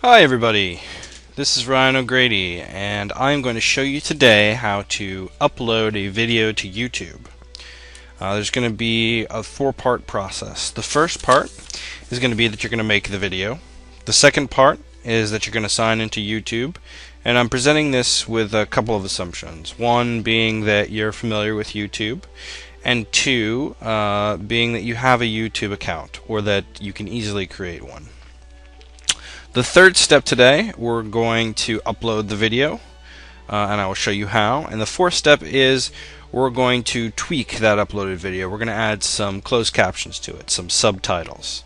Hi everybody, this is Ryan O'Grady and I'm going to show you today how to upload a video to YouTube. There's going to be a four-part process. The first part is going to be that you're going to make the video. The second part is that you're going to sign into YouTube, and I'm presenting this with a couple of assumptions. One being that you're familiar with YouTube, and two being that you have a YouTube account or that you can easily create one. The third step today, we're going to upload the video, and I will show you how. And the fourth step is we're going to tweak that uploaded video. We're going to add some closed captions to it, some subtitles.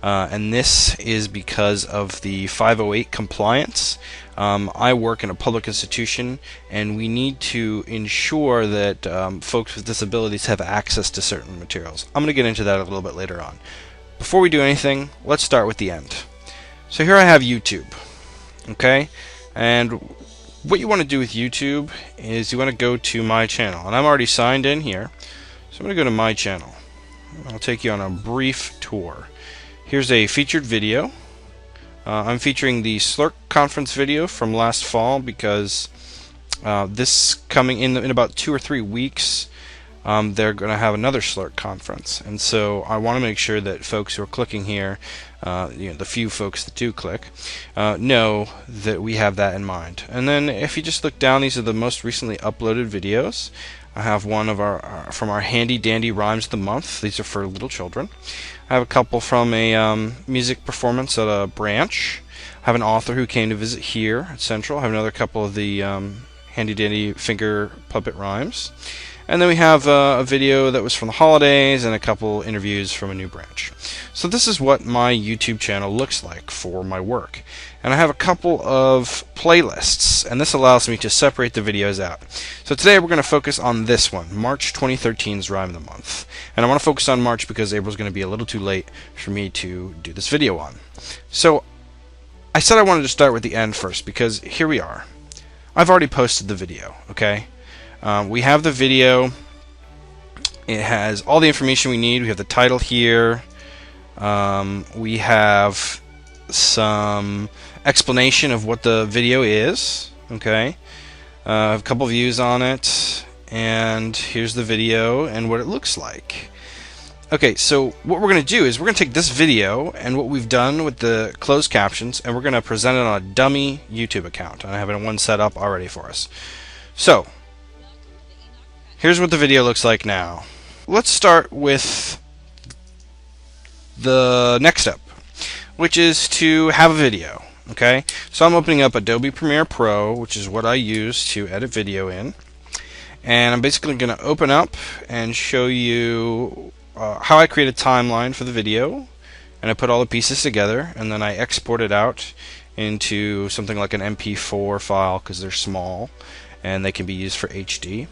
And this is because of the 508 compliance. I work in a public institution, and we need to ensure that folks with disabilities have access to certain materials. I'm going to get into that a little bit later on. Before we do anything, let's start with the end. So here I have YouTube, okay, and what you want to do with YouTube is you want to go to my channel, and I'm already signed in here, so I'm going to go to my channel. I'll take you on a brief tour. Here's a featured video. I'm featuring the SLRC conference video from last fall because this coming in about 2 or 3 weeks. They're going to have another SLRC conference, and so I want to make sure that folks who are clicking here, the few folks that do click, know that we have that in mind. And then if you just look down, these are the most recently uploaded videos. I have one of our from our handy dandy rhymes of the month. These are for little children. I have a couple from a music performance at a branch. I have an author who came to visit here at Central. I have another couple of the handy dandy finger puppet rhymes. And then we have a video that was from the holidays and a couple interviews from a new branch. So this is what my YouTube channel looks like for my work. And I have a couple of playlists, and this allows me to separate the videos out. So today we're going to focus on this one, March 2013's Rhyme of the Month. And I want to focus on March because April's going to be a little too late for me to do this video on. So I said I wanted to start with the end first because here we are. I've already posted the video, okay? We have the video. It has all the information we need. We have the title here. We have some explanation of what the video is. Okay, I have a couple views on it, and here's the video and what it looks like. Okay, so what we're going to do is we're going to take this video and what we've done with the closed captions, and we're going to present it on a dummy YouTube account. And I have one set up already for us. So here's what the video looks like now. Let's start with the next step, which is to have a video. Okay, so I'm opening up Adobe Premiere Pro, which is what I use to edit video in, and I'm basically going to open up and show you how I create a timeline for the video, and I put all the pieces together, and then I export it out into something like an MP4 file because they're small and they can be used for HD,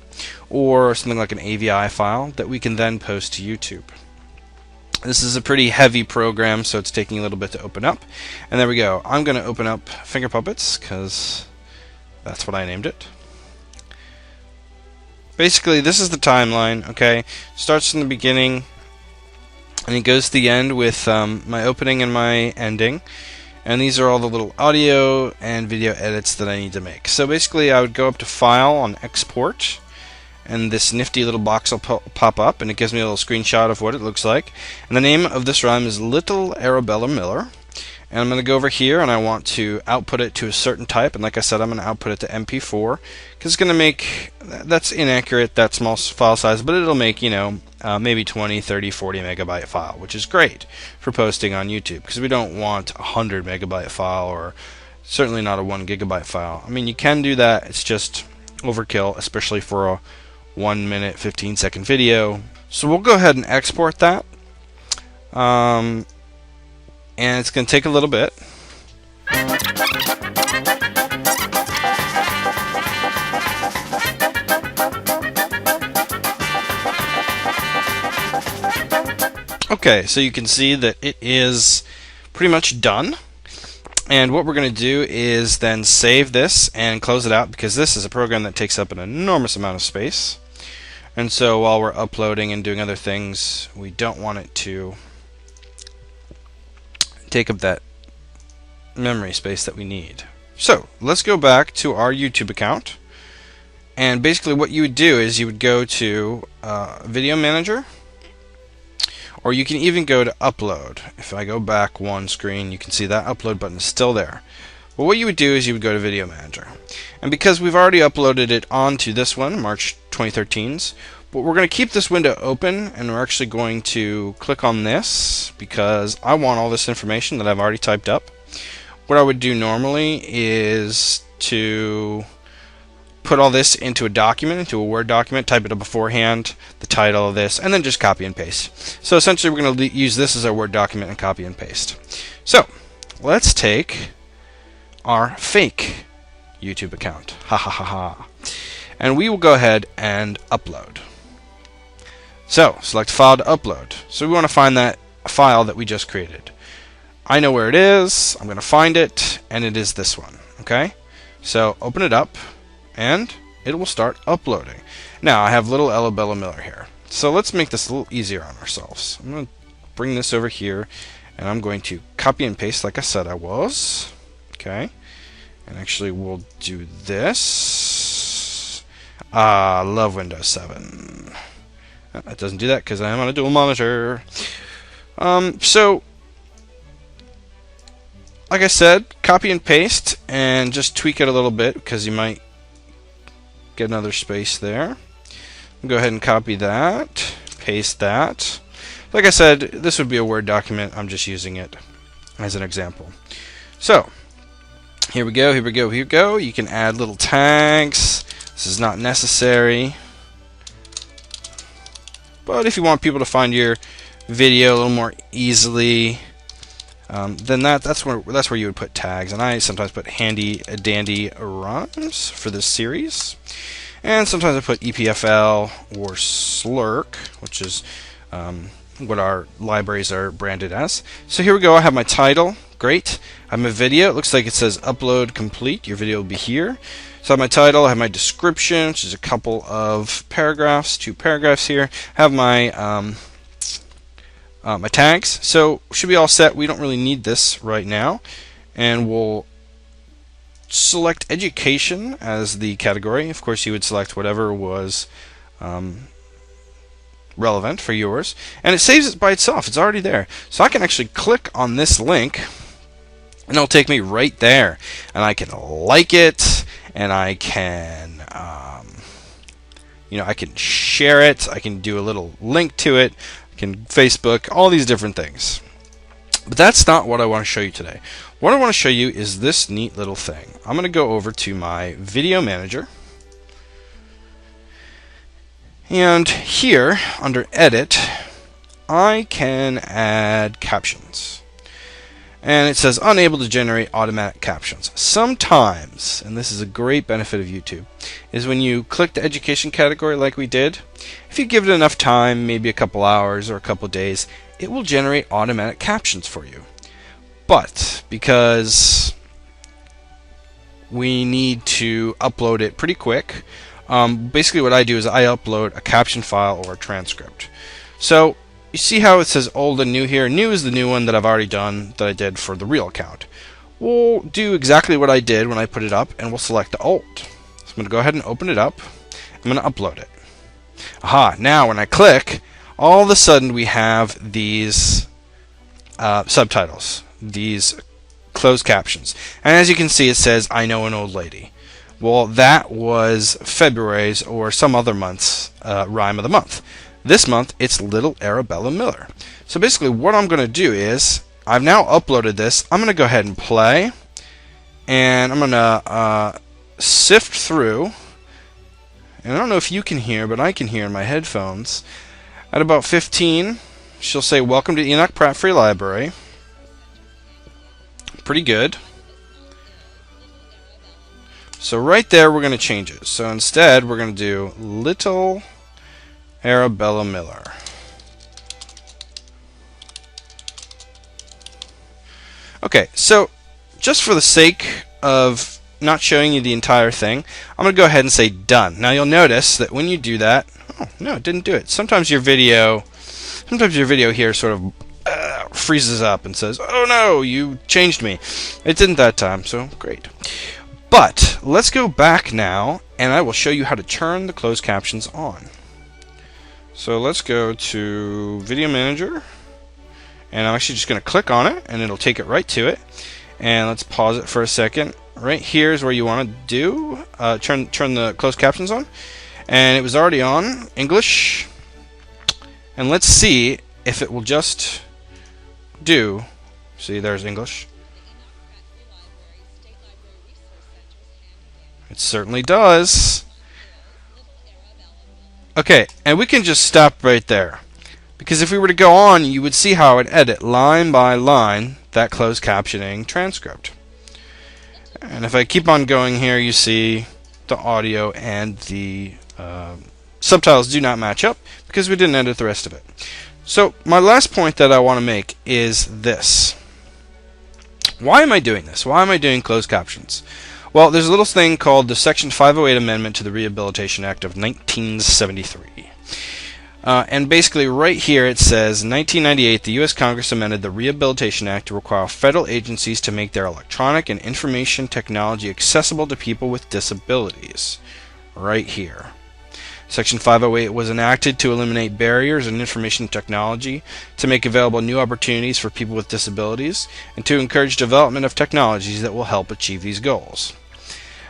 or something like an AVI file that we can then post to YouTube. This is a pretty heavy program, so it's taking a little bit to open up. And there we go. I'm going to open up Finger Puppets because that's what I named it. Basically, this is the timeline, okay? Starts from the beginning, and it goes to the end with my opening and my ending. And these are all the little audio and video edits that I need to make. So basically I would go up to File on Export, and this nifty little box will pop up, and it gives me a little screenshot of what it looks like. And the name of this rhyme is Little Arabella Miller. And I'm going to go over here, and I want to output it to a certain type. And like I said, I'm going to output it to MP4 because it's going to make, that's inaccurate, that small file size, but it'll make, maybe 20, 30, 40 megabyte file, which is great for posting on YouTube because we don't want a 100 megabyte file, or certainly not a 1 gigabyte file. I mean, you can do that, it's just overkill, especially for a 1 minute 15-second video. So we'll go ahead and export that. And it's going to take a little bit. Okay, so you can see that it is pretty much done. And what we're going to do is then save this and close it out because this is a program that takes up an enormous amount of space. And so while we're uploading and doing other things, we don't want it to take up that memory space that we need. So let's go back to our YouTube account, and basically what you would do is you would go to Video Manager, or you can even go to Upload. If I go back one screen, you can see that Upload button is still there. Well, what you would do is you would go to Video Manager, and because we've already uploaded it onto this one, March 2013's, but we're going to keep this window open, and we're actually going to click on this because I want all this information that I've already typed up. What I would do normally is to put all this into a document, into a Word document, type it up beforehand, the title of this, and then just copy and paste. So essentially we're going to use this as our Word document and copy and paste. So let's take our fake YouTube account, ha ha ha ha, and we will go ahead and upload. So select File to upload. So we want to find that file that we just created. I know where it is, I'm going to find it, and it is this one. Okay, so open it up and it will start uploading. Now I have little Ella Bella Miller here, so let's make this a little easier on ourselves. I'm going to bring this over here, and I'm going to copy and paste like I said I was. Okay, and actually we'll do this. Love Windows 7. It doesn't do that because I am on a dual monitor. So like I said, copy and paste and just tweak it a little bit because you might get another space there. Go ahead and copy that, paste that. Like I said, this would be a Word document. I'm just using it as an example. So here we go, here we go, here we go. You can add little tags. This is not necessary, but if you want people to find your video a little more easily, then that's where you would put tags. And I sometimes put handy dandy rhymes for this series, and sometimes I put EPFL or slurk, which is what our libraries are branded as. So here we go. I have my title. Great. I have my video. It looks like it says upload complete. Your video will be here. So I have my title. I have my description, which is a couple of paragraphs, 2 paragraphs here. I have my my tags. So should be all set. We don't really need this right now, and we'll select education as the category. Of course, you would select whatever was relevant for yours, and it saves it by itself. It's already there, so I can actually click on this link and it'll take me right there, and I can like it, and I can I can share it, I can do a little link to it, I can Facebook, all these different things. But that's not what I want to show you today. What I want to show you is this neat little thing. I'm going to go over to my video manager, and here under edit I can add captions, and it says unable to generate automatic captions. Sometimes, and this is a great benefit of YouTube, is when you click the education category like we did, if you give it enough time, maybe a couple hours or a couple days, it will generate automatic captions for you. But because we need to upload it pretty quick, basically what I do is I upload a caption file or a transcript. So you see how it says old and new here? New is the new one that I've already done, that I did for the real account. We'll do exactly what I did when I put it up, and we'll select the old. So I'm going to go ahead and open it up. I'm going to upload it. Aha, now when I click, all of a sudden we have these subtitles, these closed captions. And as you can see, it says, I know an old lady. Well, that was February's or some other month's rhyme of the month. This month, it's Little Arabella Miller. So basically what I'm going to do is, I've now uploaded this. I'm going to go ahead and play, and I'm going to sift through. And I don't know if you can hear, but I can hear in my headphones. At about 15, she'll say, welcome to Enoch Pratt Free Library. Pretty good. So right there, we're going to change it. So instead, we're going to do Little Arabella Miller. Okay, so just for the sake of not showing you the entire thing, I'm going to go ahead and say done. Now you'll notice that when you do that, oh no, it didn't do it. Sometimes your video here sort of freezes up and says, "Oh no, you changed me." It didn't that time, so great. But let's go back now, and I will show you how to turn the closed captions on. So let's go to Video Manager, and I'm actually just going to click on it, and it'll take it right to it. And let's pause it for a second. Right here is where you want to do turn the closed captions on, and it was already on English. And let's see if it will just do. See, there's English. It certainly does. Okay, and we can just stop right there, because if we were to go on, you would see how it would edit line by line that closed captioning transcript. And if I keep on going here, you see the audio and the subtitles do not match up because we didn't edit the rest of it. So my last point that I want to make is this. Why am I doing this? Why am I doing closed captions? Well, there's a little thing called the Section 508 Amendment to the Rehabilitation Act of 1973. And basically right here it says, in 1998, the U.S. Congress amended the Rehabilitation Act to require federal agencies to make their electronic and information technology accessible to people with disabilities. Right here. Section 508 was enacted to eliminate barriers in information technology, to make available new opportunities for people with disabilities, and to encourage development of technologies that will help achieve these goals.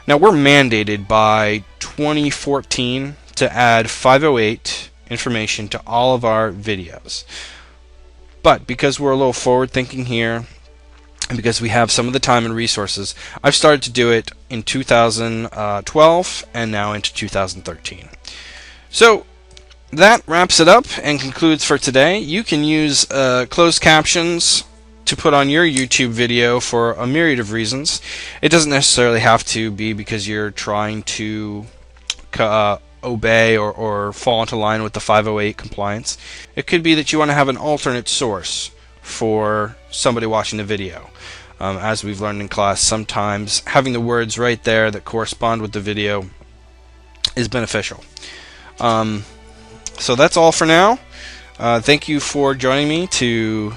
Now, we're mandated by 2014 to add 508 information to all of our videos. But because we're a little forward thinking here, and because we have some of the time and resources, I've started to do it in 2012 and now into 2013. So that wraps it up and concludes for today. You can use closed captions to put on your YouTube video for a myriad of reasons. It doesn't necessarily have to be because you're trying to obey or fall into line with the 508 compliance. It could be that you want to have an alternate source for somebody watching the video. As we've learned in class, sometimes having the words right there that correspond with the video is beneficial. So that's all for now. Thank you for joining me to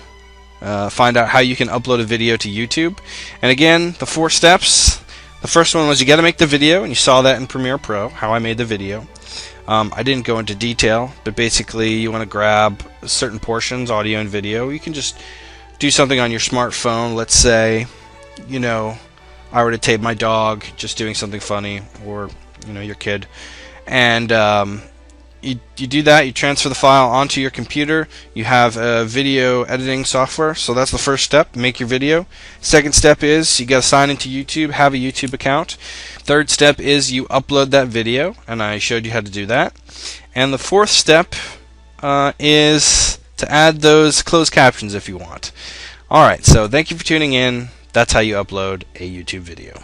find out how you can upload a video to YouTube. And again, the 4 steps. The first one was you got to make the video, and you saw that in Premiere Pro, how I made the video. I didn't go into detail, but basically you want to grab certain portions, audio and video. You can just do something on your smartphone. Let's say, you know, I were to tape my dog just doing something funny, or, you know, your kid. And you do that, you transfer the file onto your computer, you have a video editing software, so that's the first step, make your video. Second step is you got to sign into YouTube, have a YouTube account. Third step is you upload that video, and I showed you how to do that. And the fourth step is to add those closed captions if you want. Alright, so thank you for tuning in. That's how you upload a YouTube video.